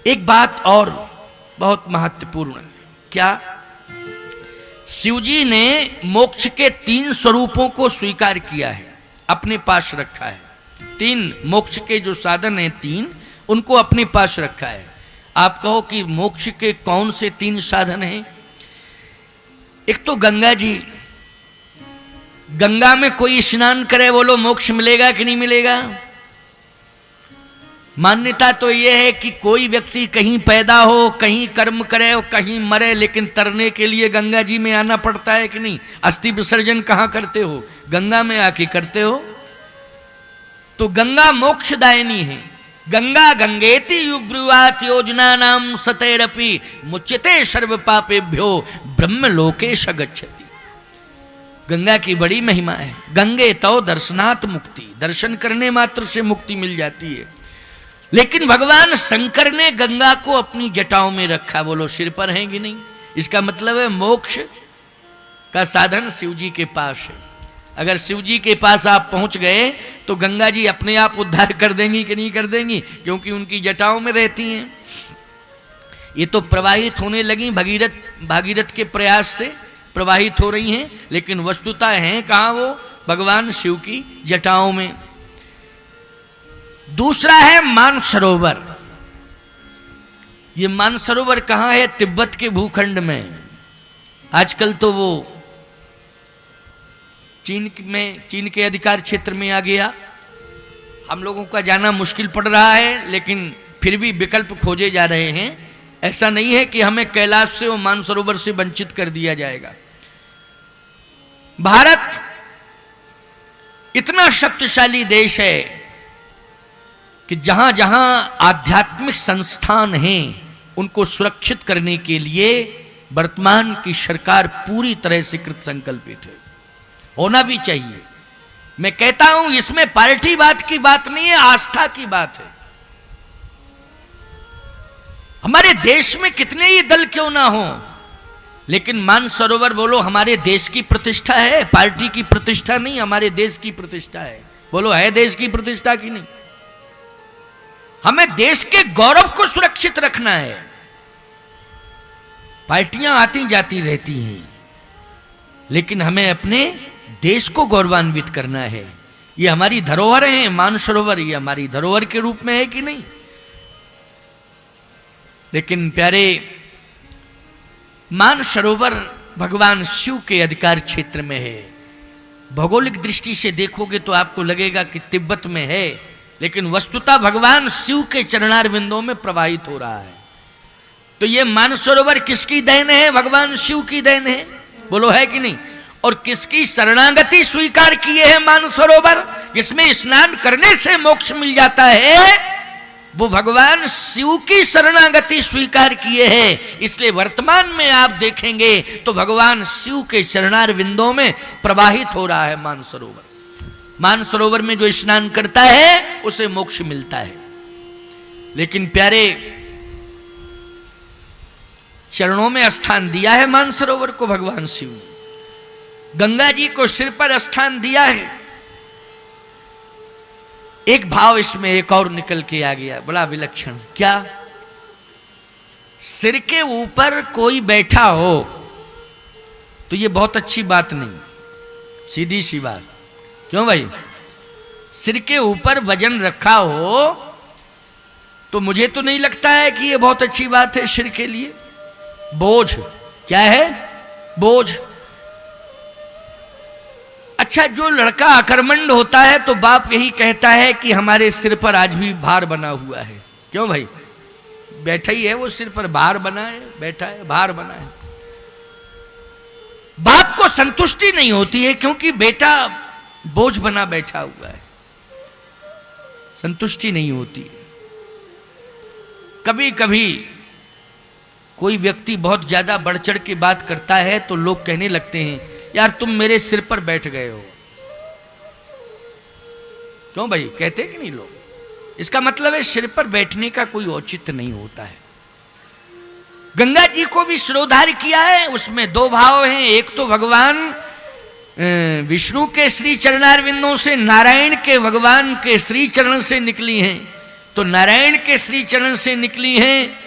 एक बात और बहुत महत्वपूर्ण है। क्या? शिवजी ने मोक्ष के 3 स्वरूपों को स्वीकार किया है, अपने पास रखा है। 3 मोक्ष के जो साधन हैं 3, उनको अपने पास रखा है। आप कहो कि मोक्ष के कौन से 3 साधन हैं? एक तो गंगा जी, गंगा में कोई स्नान करे, बोलो मोक्ष मिलेगा कि नहीं मिलेगा? मान्यता तो यह है कि कोई व्यक्ति कहीं पैदा हो, कहीं कर्म करे और कहीं मरे, लेकिन तरने के लिए गंगा जी में आना पड़ता है कि नहीं? अस्थि विसर्जन कहाँ करते हो? गंगा में आके करते हो। तो गंगा मोक्षदायिनी है। गंगा गंगेति युब्रुवात योजना नाम सतैरपि मुच्यते सर्व पापेभ्यो ब्रह्म लोकेश गच्छति। गंगा की बड़ी महिमा है। गंगे तो दर्शनात् मुक्ति, दर्शन करने मात्र से मुक्ति मिल जाती है। लेकिन भगवान शंकर ने गंगा को अपनी जटाओं में रखा, बोलो सिर पर है कि नहीं? इसका मतलब है मोक्ष का साधन शिवजी के पास है। अगर शिवजी के पास आप पहुंच गए तो गंगा जी अपने आप उद्धार कर देंगी कि नहीं कर देंगी? क्योंकि उनकी जटाओं में रहती हैं। ये तो प्रवाहित होने लगी, भागीरथ के प्रयास से प्रवाहित हो रही हैं, लेकिन वस्तुतः हैं कहाँ वो? भगवान शिव की जटाओं में। दूसरा है मानसरोवर। ये मानसरोवर कहाँ है? तिब्बत के भूखंड में। आजकल तो वो चीन के अधिकार क्षेत्र में आ गया। हम लोगों का जाना मुश्किल पड़ रहा है, लेकिन फिर भी विकल्प खोजे जा रहे हैं। ऐसा नहीं है कि हमें कैलाश से और मानसरोवर से वंचित कर दिया जाएगा। भारत इतना शक्तिशाली देश है कि जहां जहां आध्यात्मिक संस्थान हैं उनको सुरक्षित करने के लिए वर्तमान की सरकार पूरी तरह से कृत संकल्पित है। होना भी चाहिए। मैं कहता हूं इसमें पार्टीवाद की बात नहीं है, आस्था की बात है। हमारे देश में कितने ही दल क्यों ना हो, लेकिन मानसरोवर बोलो हमारे देश की प्रतिष्ठा है, पार्टी की प्रतिष्ठा नहीं, हमारे देश की प्रतिष्ठा है। बोलो है देश की प्रतिष्ठा की नहीं? हमें देश के गौरव को सुरक्षित रखना है। पार्टियां आती जाती रहती हैं, लेकिन हमें अपने देश को गौरवान्वित करना है। ये हमारी धरोहर है। मानसरोवर ये हमारी धरोहर के रूप में है कि नहीं? लेकिन प्यारे, मानसरोवर भगवान शिव के अधिकार क्षेत्र में है। भौगोलिक दृष्टि से देखोगे तो आपको लगेगा कि तिब्बत में है, लेकिन वस्तुतः भगवान शिव के चरणार बिंदुओं में प्रवाहित हो रहा है। तो ये मानसरोवर किसकी देन है? भगवान शिव की देन है। बोलो है कि नहीं? और किसकी शरणागति स्वीकार किए हैं मानसरोवर, जिसमें स्नान करने से मोक्ष मिल जाता है? वो भगवान शिव की शरणागति स्वीकार किए हैं। इसलिए वर्तमान में आप देखेंगे तो भगवान शिव के चरणार बिंदुओं में प्रवाहित हो रहा है मानसरोवर। मानसरोवर में जो स्नान करता है उसे मोक्ष मिलता है। लेकिन प्यारे, चरणों में स्थान दिया है मानसरोवर को भगवान शिव ने। गंगा जी को सिर पर स्थान दिया है। एक भाव इसमें एक और निकल के आ गया, बड़ा विलक्षण। क्या? सिर के ऊपर कोई बैठा हो तो ये बहुत अच्छी बात नहीं, सीधी सी बात। क्यों भाई? सिर के ऊपर वजन रखा हो तो मुझे तो नहीं लगता है कि ये बहुत अच्छी बात है सिर के लिए। बोझ क्या है? बोझ। अच्छा, जो लड़का अकर्मण्य होता है तो बाप यही कहता है कि हमारे सिर पर आज भी भार बना हुआ है। क्यों भाई? बैठा ही है वो, सिर पर भार बना है, बैठा है, भार बना है। बाप को संतुष्टि नहीं होती है क्योंकि बेटा बोझ बना बैठा हुआ है, संतुष्टि नहीं होती। कभी कभी कोई व्यक्ति बहुत ज्यादा बढ़ चढ़ के बात करता है तो लोग कहने लगते हैं यार तुम मेरे सिर पर बैठ गए हो। क्यों भाई? कहते कि नहीं लोग? इसका मतलब है सिर पर बैठने का कोई औचित्य नहीं होता है। गंगा जी को भी शिरोधार्य किया है। उसमें 2 भाव हैं। एक तो भगवान विष्णु के श्री चरणारविंदों से, नारायण के भगवान के श्री चरण से निकली हैं। तो नारायण के श्री चरण से निकली हैं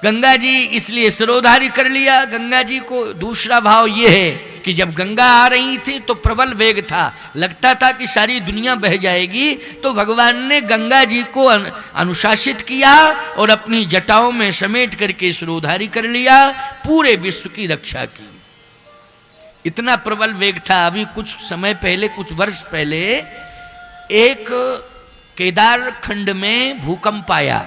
गंगा जी, इसलिए सिरोधारी कर लिया गंगा जी को। दूसरा भाव ये है कि जब गंगा आ रही थी तो प्रबल वेग था, लगता था कि सारी दुनिया बह जाएगी, तो भगवान ने गंगा जी को अनुशासित किया और अपनी जटाओं में समेट करके सिरोधारी कर लिया, पूरे विश्व की रक्षा की। इतना प्रबल वेग था। अभी कुछ समय पहले, कुछ वर्ष पहले एक केदार खंड में भूकंप आया।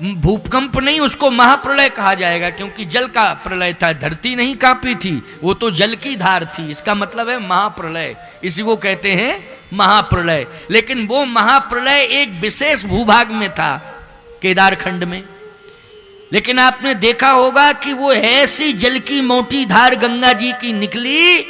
भूकंप नहीं, उसको महाप्रलय कहा जाएगा, क्योंकि जल का प्रलय था, धरती नहीं कांपी थी, वो तो जल की धार थी। इसका मतलब है महाप्रलय, इसी को कहते हैं महाप्रलय। लेकिन वो महाप्रलय एक विशेष भूभाग में था, केदार खंड में। लेकिन आपने देखा होगा कि वो ऐसी जल की मोटी धार गंगा जी की निकली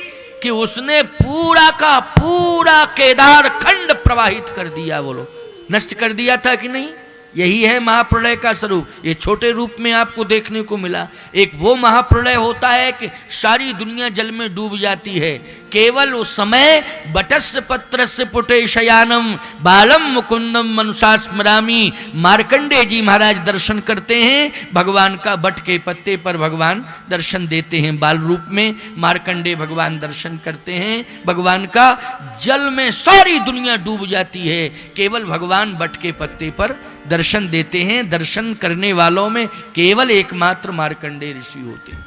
कि उसने पूरा का पूरा केदार खंड प्रवाहित कर दिया, बोलो नष्ट कर दिया था कि नहीं। यही है महाप्रलय का स्वरूप। ये छोटे रूप में आपको देखने को मिला। एक वो महाप्रलय होता है कि सारी दुनिया जल में डूब जाती है, केवल उस समय बटस्य पत्रस्य पुटे शयानम बालम मुकुंदम मनुषा स्मरामी। मार्कंडे जी महाराज दर्शन करते हैं भगवान का, बट के पत्ते पर भगवान दर्शन देते हैं बाल रूप में। मार्कंडे भगवान दर्शन करते हैं भगवान का, जल में सारी दुनिया डूब जाती है, केवल भगवान बट के पत्ते पर दर्शन देते हैं। दर्शन करने वालों में केवल एकमात्र मार्कंडेय ऋषि होते हैं।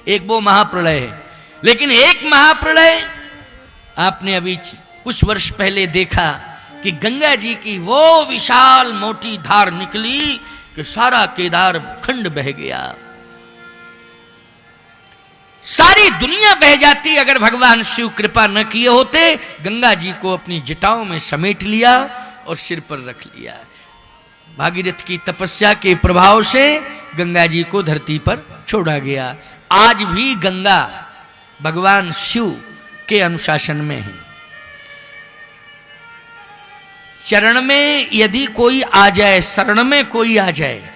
एक वो महाप्रलय है। लेकिन एक महाप्रलय आपने अभी कुछ वर्ष पहले देखा कि गंगा जी की वो विशाल मोटी धार निकली कि सारा केदार खंड बह गया। सारी दुनिया बह जाती अगर भगवान शिव कृपा न किए होते। गंगा जी को अपनी जटाओं में समेट लिया और सिर पर रख लिया। भागीरथ की तपस्या के प्रभाव से गंगा जी को धरती पर छोड़ा गया। आज भी गंगा भगवान शिव के अनुशासन में है। चरण में यदि कोई आ जाए, शरण में कोई आ जाए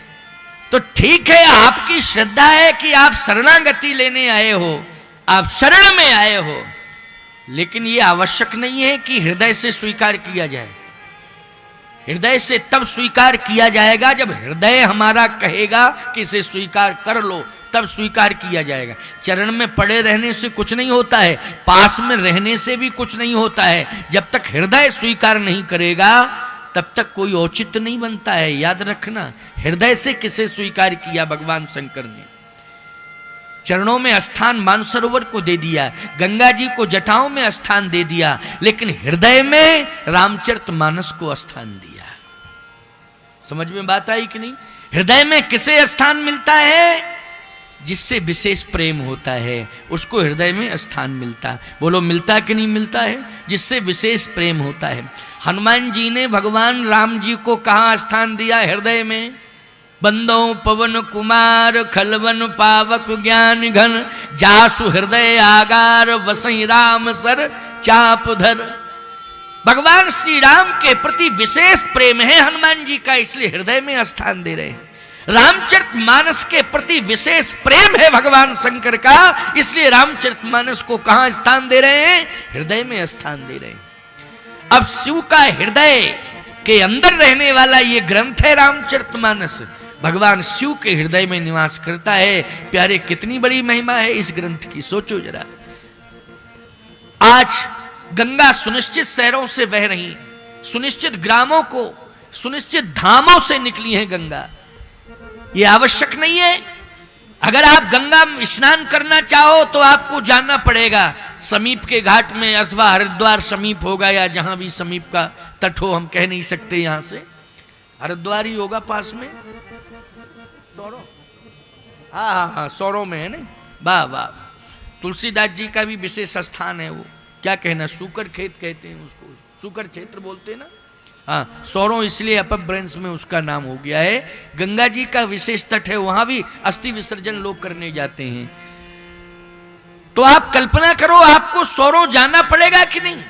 तो ठीक है, आपकी श्रद्धा है कि आप शरणागति लेने आए हो, आप शरण में आए हो, लेकिन यह आवश्यक नहीं है कि हृदय से स्वीकार किया जाए। हृदय से तब स्वीकार किया जाएगा जब हृदय हमारा कहेगा कि इसे स्वीकार कर लो, तब स्वीकार किया जाएगा। चरण में पड़े रहने से कुछ नहीं होता है, पास में रहने से भी कुछ नहीं होता है। जब तक हृदय स्वीकार नहीं करेगा तब तक कोई औचित्य नहीं बनता है। याद रखना, हृदय से किसे स्वीकार किया भगवान शंकर ने? चरणों में स्थान मानसरोवर को दे दिया, गंगा जी को जटाओं में स्थान दे दिया, लेकिन हृदय में रामचरितमानस को स्थान दिया। समझ में बात आई कि नहीं? हृदय में किसे स्थान मिलता है? जिससे विशेष प्रेम होता है उसको हृदय में स्थान मिलता है। बोलो मिलता कि नहीं मिलता है? जिससे विशेष प्रेम होता है। हनुमान जी ने भगवान राम जी को कहाँ स्थान दिया? हृदय में। बंदो पवन कुमार खलवन पावक ज्ञान घन, जासु हृदय आगार वसई राम सर चाप धर। भगवान श्री राम के प्रति विशेष प्रेम है हनुमान जी का, इसलिए हृदय में स्थान दे रहे हैं। रामचरितमानस के प्रति विशेष प्रेम है भगवान शंकर का, इसलिए रामचरितमानस को कहां स्थान दे रहे हैं? हृदय में स्थान दे रहे हैं। अब शिव का हृदय के अंदर रहने वाला ये ग्रंथ है रामचरितमानस, भगवान शिव के हृदय में निवास करता है। प्यारे, कितनी बड़ी महिमा है इस ग्रंथ की, सोचो जरा। आज गंगा सुनिश्चित शहरों से बह रही, सुनिश्चित ग्रामों को, सुनिश्चित धामों से निकली है गंगा। यह आवश्यक नहीं है। अगर आप गंगा स्नान करना चाहो तो आपको जाना पड़ेगा समीप के घाट में, अथवा हरिद्वार समीप होगा, या जहां भी समीप का तट हो, हम कह नहीं सकते यहां से। हरिद्वार ही होगा पास में, सौरों, हाँ, सौरों में है ना। वाह वाह, तुलसीदास जी का भी विशेष स्थान है वो, क्या कहना, सूकर खेत कहते हैं उसको, सूकर क्षेत्र बोलते हैं ना। हाँ, सौरों इसलिए अपभ्रंश में उसका नाम हो गया है। गंगा जी का विशेष तट है, वहां भी अस्थि विसर्जन लोग करने जाते हैं। तो आप कल्पना करो, आपको सौरों जाना पड़ेगा कि नहीं?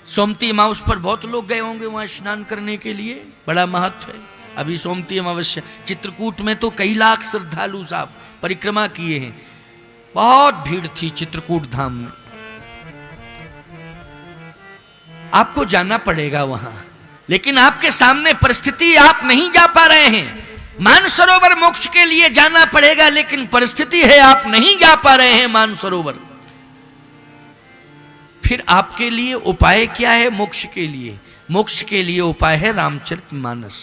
सोमती अमावस पर बहुत लोग गए होंगे वहां स्नान करने के लिए, बड़ा महत्व है। अभी सोमती अमावस्या, चित्रकूट में तो कई लाख श्रद्धालु साहब परिक्रमा किए हैं, बहुत भीड़ थी चित्रकूट धाम में। आपको जाना पड़ेगा वहां, लेकिन आपके सामने परिस्थिति, आप नहीं जा पा रहे हैं। मानसरोवर मोक्ष के लिए जाना पड़ेगा, लेकिन परिस्थिति है आप नहीं जा पा रहे हैं मानसरोवर। फिर आपके लिए उपाय क्या है मोक्ष के लिए? मोक्ष के लिए उपाय है रामचरितमानस।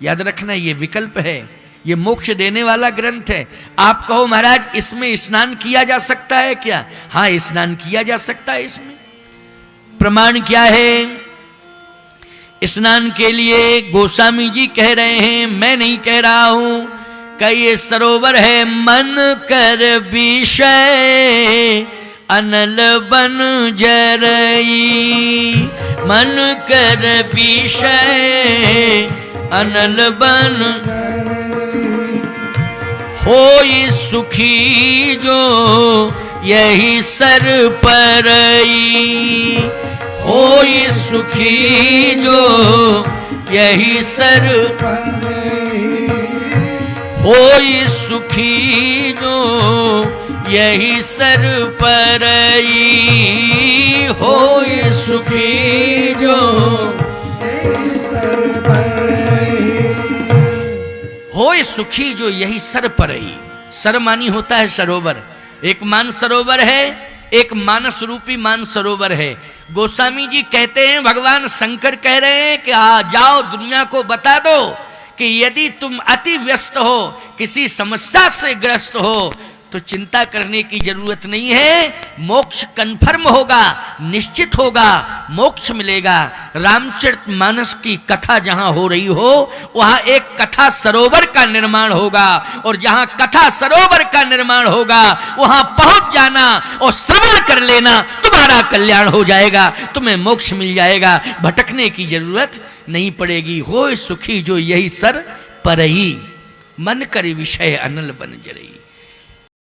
याद रखना, ये विकल्प है, ये मोक्ष देने वाला ग्रंथ है। आप कहो महाराज इसमें स्नान किया जा सकता है क्या? हाँ, स्नान किया जा सकता है। इसमें प्रमाण क्या है? स्नान के लिए गोस्वामी जी कह रहे हैं, मैं नहीं कह रहा हूं, कि ये सरोवर है मन कर विषय अनल बन जरई। मन कर विषय अनल बन होई सुखी जो यही सर परई। होई सुखी जो यही सर, होई सुखी जो यही सर परई। होई सुखी जो होय सुखी जो यही सर परई। सर मानी होता है सरोवर। एक मान सरोवर है, एक मानस रूपी मान सरोवर है। गोस्वामी जी कहते हैं, भगवान शंकर कह रहे हैं कि जाओ दुनिया को बता दो कि यदि तुम अति व्यस्त हो, किसी समस्या से ग्रस्त हो, तो चिंता करने की जरूरत नहीं है। मोक्ष कन्फर्म होगा, निश्चित होगा, मोक्ष मिलेगा। रामचरितमानस की कथा जहां हो रही हो, वहां एक कथा सरोवर का निर्माण होगा, और जहां कथा सरोवर का निर्माण होगा वहां पहुंच जाना और श्रवण कर लेना, तुम्हारा कल्याण हो जाएगा, तुम्हें मोक्ष मिल जाएगा, भटकने की जरूरत नहीं पड़ेगी। होय सुखी जो यही सर परही, मन कर विषय अनल बन जरई।